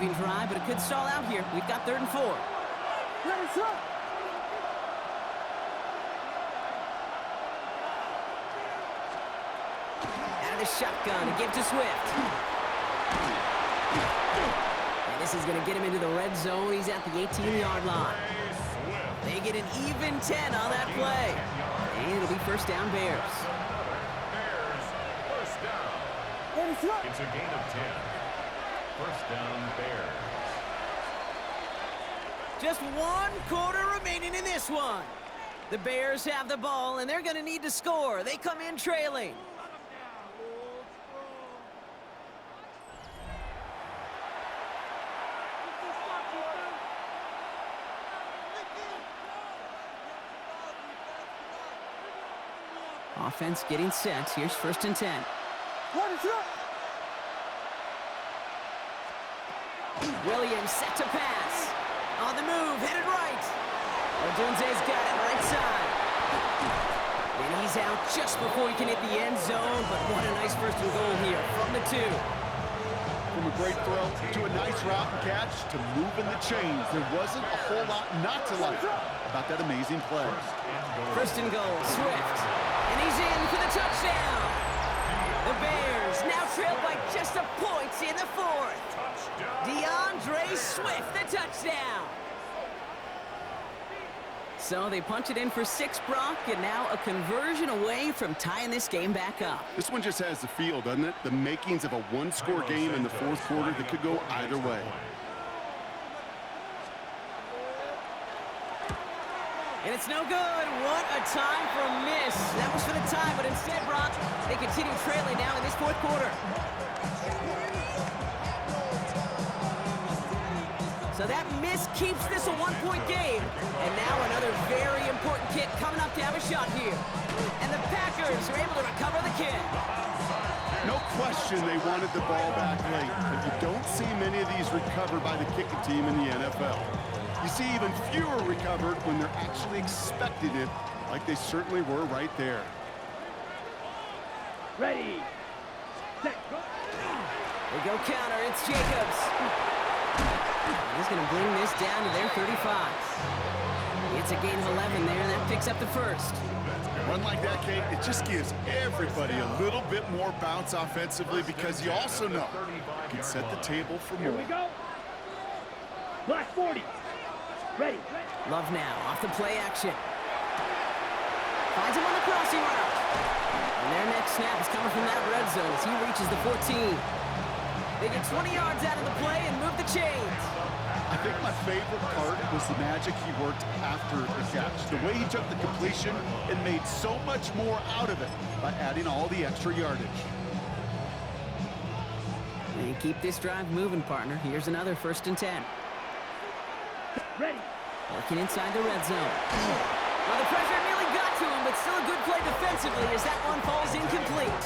exciting drive, but it could stall out here. We've got 3rd and 4. Let's up. Out of the shotgun, a give to Swift. And this is going to get him into the red zone. He's at the 18-yard line. They get an even 10 on that play. And it'll be first down, Bears. First down. It's a gain of 10. First down, Bears. Just 1 quarter remaining in this one. The Bears have the ball, and they're going to need to score. They come in trailing. Offense getting set. Here's 1st and 10. Williams set to pass. On the move, headed right. Odunze's got it right side. And he's out just before he can hit the end zone, but what a nice 1st and goal here from the 2. From a great throw to a nice route and catch to moving the chains. There wasn't a whole lot not to like about that amazing play. 1st and goal, Swift. And he's in for the touchdown. The Bears now trail by just a point in the 4th. DeAndre Swift, the touchdown. So they punch it in for 6, Brock, and now a conversion away from tying this game back up. This one just has the feel, doesn't it? The makings of a 1-score game in the 4th quarter that could go either way. And it's no good. What a time for a miss. That was for the tie, but instead, Brock, they continue trailing now in this 4th quarter. So that miss keeps this a 1-point game. And now another very important kick coming up to have a shot here. And the Packers are able to recover the kick. No question they wanted the ball back late, but you don't see many of these recovered by the kicking team in the NFL. You see even fewer recovered when they're actually expecting it, like they certainly were right there. Ready. Set. They go counter. It's Jacobs. He's going to bring this down to their 35. It's a gain of 11 there, and that picks up the 1st. Run like that, Kate, it just gives everybody a little bit more bounce offensively because you also know you can set the table for more. Here we go. Black 40. Ready. Love now, off the play action. Finds him on the crossing route. And their next snap is coming from that red zone as he reaches the 14. They get 20 yards out of the play and move the chains. I think my favorite part was the magic he worked after the catch. The way he took the completion and made so much more out of it by adding all the extra yardage. And keep this drive moving, partner. Here's another 1st and 10. Ready. Working inside the red zone. Well, the pressure nearly got to him, but still a good play defensively as that one falls incomplete.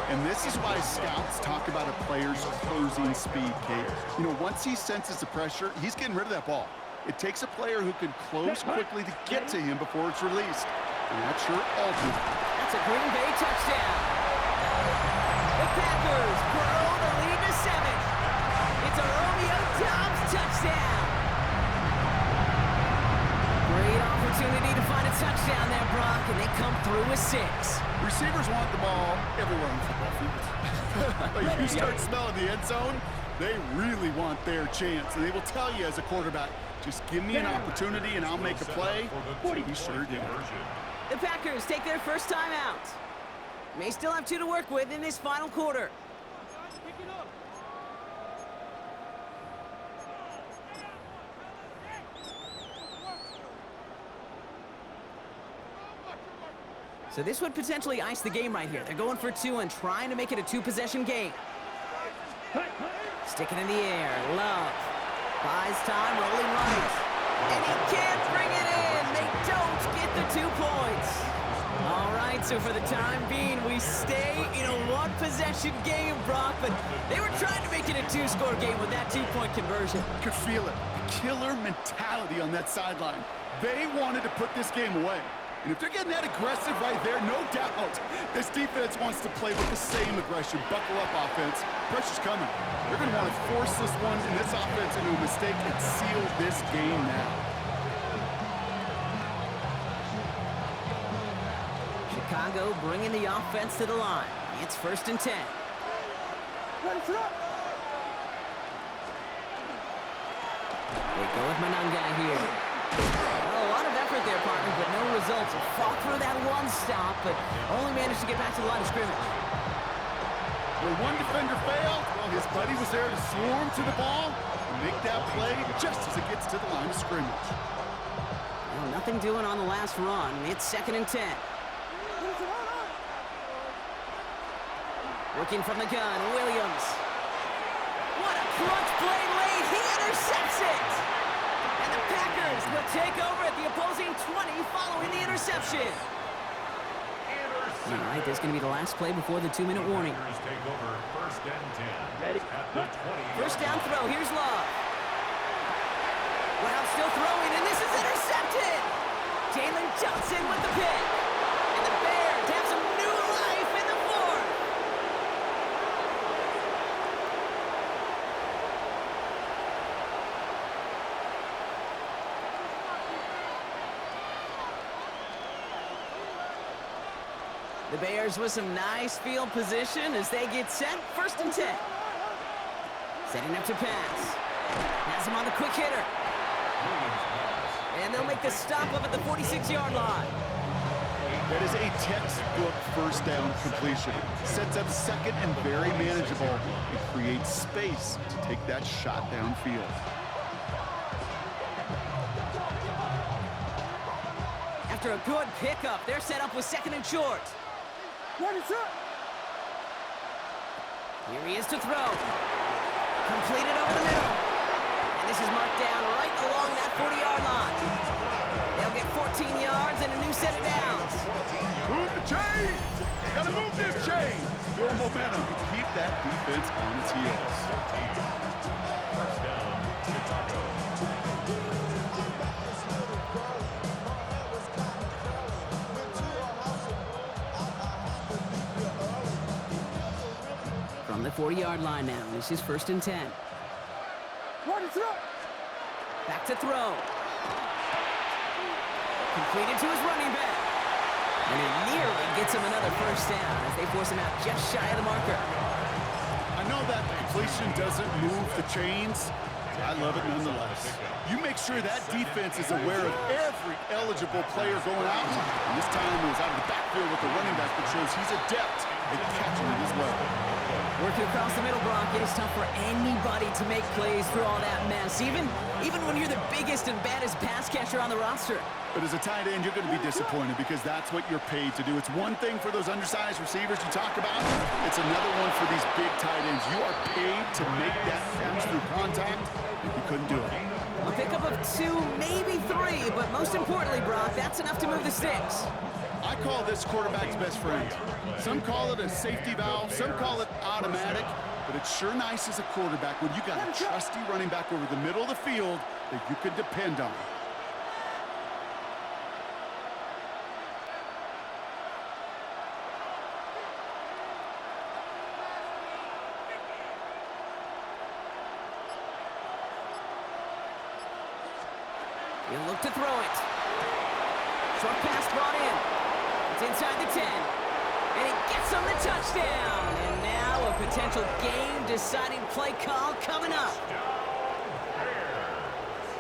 And this is why scouts talk about a player's closing speed, Kate. You know, once he senses the pressure, he's getting rid of that ball. It takes a player who can close quickly to get to him before it's released. And that sure altered it. That's a Green Bay touchdown. The Packers grow the lead to 7. It's a Romeo Doubs touchdown. Great opportunity to find a touchdown there, Brock, and they come through with 6. Receivers want the ball everywhere on the football field. But you start smelling the end zone, they really want their chance. And they will tell you as a quarterback, just give me an opportunity and I'll make a play. He sure did. The Packers take their first time out. May still have 2 to work with in this final quarter. So this would potentially ice the game right here. They're going for 2 and trying to make it a 2-possession game. Sticking in the air. Love. Buys time, rolling right. And he can't bring it in. They don't get the 2 points. All right, so for the time being, we stay in a 1-possession game, Brock, but they were trying to make it a 2-score game with that 2-point conversion. Could feel it. Killer mentality on that sideline. They wanted to put this game away. And if they're getting that aggressive right there, no doubt, this defense wants to play with the same aggression. Buckle up, offense. Pressure's coming. They're going to want to force this one and this offense into a mistake and seal this game now. Chicago bringing the offense to the line. It's 1st and 10. They go with Mananga here. Well, a lot of effort there, partner, but no results. Fought through that one stop, but only managed to get back to the line of scrimmage. When one defender failed, well, his buddy was there to swarm to the ball and make that play just as it gets to the line of scrimmage. Well, nothing doing on the last run. It's 2nd and 10. Working from the gun, Williams. What a crunch play late. He intercepts it. And the Packers will take over at the opposing 20 following the interception. All right, this is going to be the last play before the 2-minute warning. Take over 1st and 10. Ready. At the 20. First down throw. Here's Love. Well, still throwing, and this is intercepted. Jalen Johnson with the pick. And the Bears have some new life in the 4th. The Bears with some nice field position as they get set. 1st and 10. Setting up to pass. Has him on the quick hitter. And they'll make the stop up at the 46-yard line. That is a textbook first down completion. Sets up second and very manageable. It creates space to take that shot downfield. After a good pickup, they're set up with 2nd and short. Here he is to throw. Completed over the middle. And this is marked down right along that 40-yard line. They'll get 14 yards and a new set of downs. Move the chain! Gotta move this chain! Build momentum and keep that defense on its heels. First down, Chicago. From the 40-yard line now, this is 1st and 10. Back to throw. Completed to his running back. And he nearly gets him another first down as they force him out just shy of the marker. I know that completion doesn't move the chains. I love it nonetheless. You make sure that defense is aware of every eligible player going out. And this time it was out of the backfield with the running back that shows he's adept at catching it as well. Working across the middle, Brock, it is tough for anybody to make plays through all that mess, even when you're the biggest and baddest pass catcher on the roster. But as a tight end, you're going to be disappointed because that's what you're paid to do. It's one thing for those undersized receivers you talk about. It's another one for these big tight ends. You are paid to make that catch through contact, and you couldn't do it. A pickup of 2, maybe 3, but most importantly, Brock, that's enough to move the sticks. I call this quarterback's best friend. Some call it a safety valve, some call it automatic, but it's sure nice as a quarterback when you got a trusty running back over the middle of the field that you can depend on. He'll look to throw it. Short pass brought in. It's inside the 10. And he gets him the touchdown. And now a potential game-deciding play call coming up.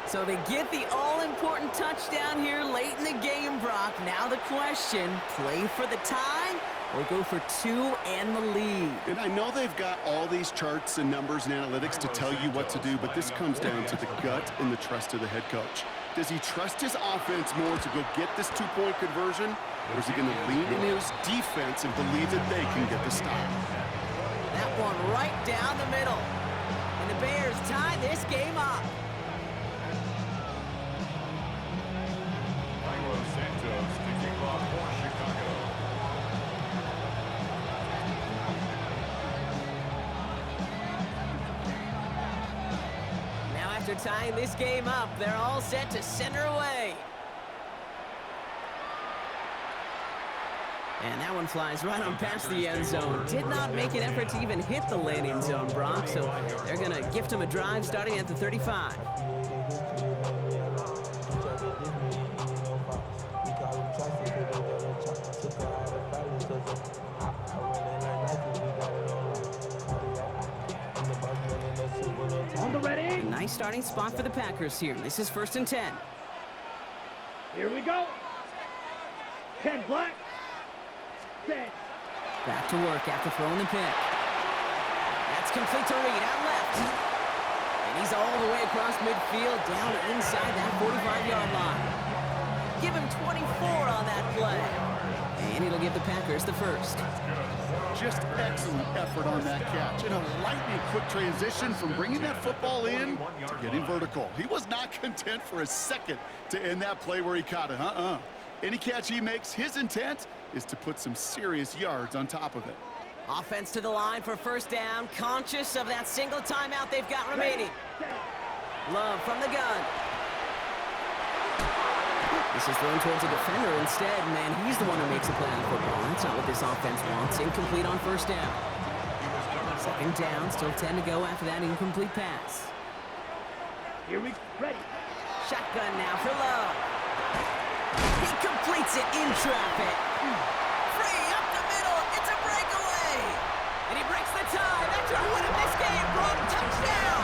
So they get the all-important touchdown here late in the game, Brock. Now the question, play for the tie or go for 2 and the lead? And I know they've got all these charts and numbers and analytics to tell you what to do, but this comes down to the gut and the trust of the head coach. Does he trust his offense more to go get this 2-point conversion, or is he going to lean into his defense and believe that they can get the stop? That one right down the middle. And the Bears tie this game up. Santos to kick off for Chicago. Now after tying this game up, they're all set to center away. And that one flies right on past the end zone. Did not make an effort to even hit the landing zone, Brock, so they're going to gift him a drive starting at the 35. On the ready. A nice starting spot for the Packers here. This is 1st and 10. Here we go. 10 black. Set. Back to work after throwing the pick. That's complete to Reed out left. And he's all the way across midfield down inside that 45-yard line. Give him 24 on that play. And it'll give the Packers the first. Just excellent effort on that catch. And a lightning quick transition from bringing that football in to getting vertical. He was not content for a second to end that play where he caught it. Any catch he makes, his intent is to put some serious yards on top of it. Offense to the line for 1st down, conscious of that single timeout they've got remaining. Love from the gun. This is thrown towards a defender instead, man. He's the one who makes a play on the football. That's not what this offense wants. Incomplete on 1st down. 2nd down, still 10 to go after that incomplete pass. Here we ready. Shotgun now for Love. He completes it in traffic. Free up the middle. It's a breakaway. And he breaks the tie. That's our win of this game, Brock. Touchdown.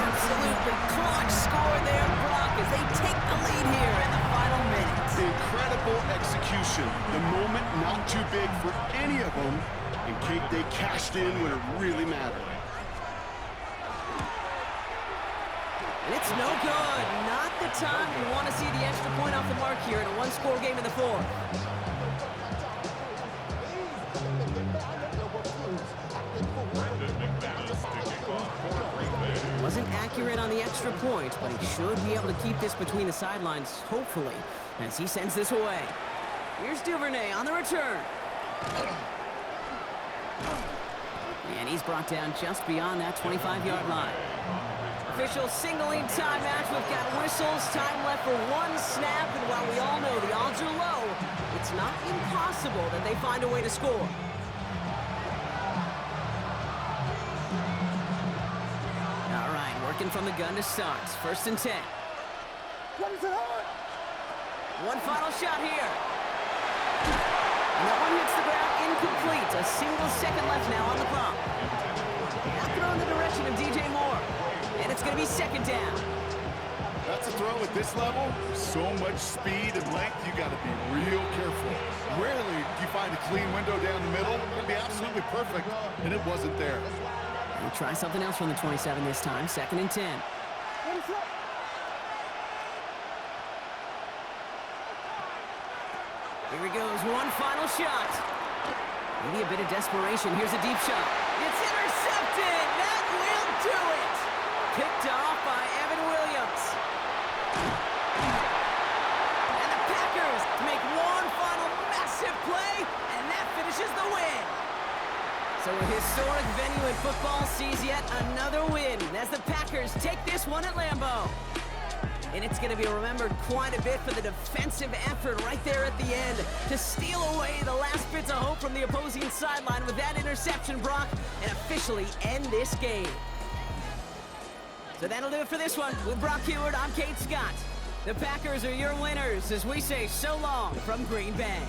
Absolutely clutch score there, Brock, as they take the lead here in the final minutes. Incredible execution. The moment not too big for any of them. And Kate, they cashed in when it really mattered. And it's no good. Not the time we want to see the extra point off the mark here in a one-score game in the 4th. Wasn't accurate on the extra point, but he should be able to keep this between the sidelines, hopefully, as he sends this away. Here's Duvernay on the return. And he's brought down just beyond that 25-yard line. Officials signaling timeouts. We've got whistles. Time left for 1 snap. And while we all know the odds are low, it's not impossible that they find a way to score. All right, working from the gun to start. 1st and 10. One final shot here. And that one hits the ground incomplete. A single second left now on the clock. Now throw in the direction of DJ Moore. And it's going to be 2nd down. That's a throw at this level. So much speed and length, you got to be real careful. Rarely do you find a clean window down the middle. It'd be absolutely perfect, and it wasn't there. We'll try something else from the 27 this time. 2nd and 10. Here he goes. One final shot. Maybe a bit of desperation. Here's a deep shot. It's intercepted. That will do it. Picked off by Evan Williams. And the Packers make one final massive play, and that finishes the win. So a historic venue in football sees yet another win as the Packers take this one at Lambeau. And it's going to be remembered quite a bit for the defensive effort right there at the end to steal away the last bits of hope from the opposing sideline with that interception, Brock, and officially end this game. So that'll do it for this one. With Brock Heward, I'm Kate Scott. The Packers are your winners as we say so long from Green Bay.